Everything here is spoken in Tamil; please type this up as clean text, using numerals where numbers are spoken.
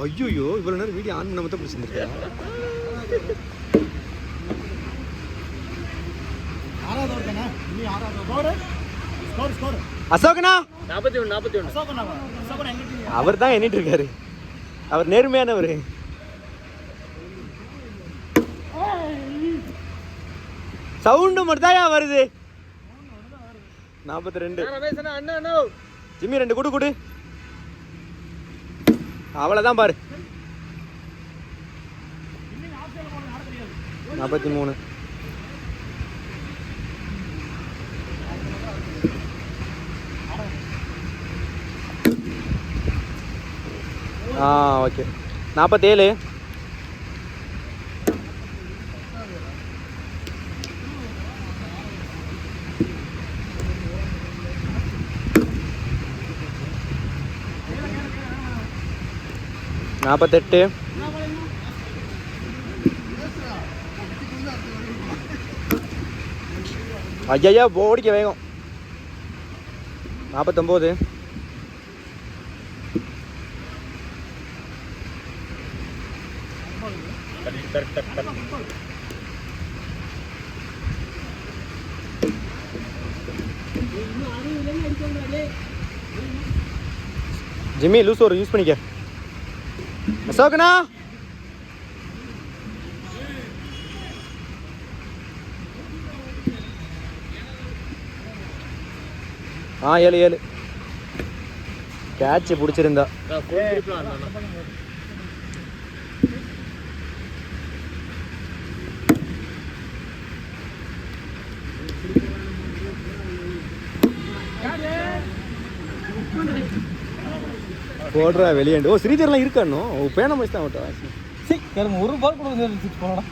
ஐயோ இவ்வளோ நேரம் வீடியோ ஆன் பண்ண மட்டும் பிடிச்சிருந்துருக்கா. அசோகனா 41 அவர் தான் எண்ணிட்டு இருக்காரு. அவர் நேர்மையானவர். சவுண்டு மட்டும் தான் வருது. 42 ஜிம்மி 2 குடு அவ்வளோதான் பாரு. 43 ஓகே 47 48 ஐயா ஓடிக்க வேகம். 49 ஜிம்மி லூஸ் ஒரு யூஸ் பண்ணிக்க. அசோகனா ஆ 7 கேட்ச் பிடிச்சிருந்தா. போடுறா வெளியாண்டு. ஓ ஸ்ரீதர்லாம் இருக்கானோ பேன மாதிரி தான் ஓட்டா. ஒரு பால் கூட போடா.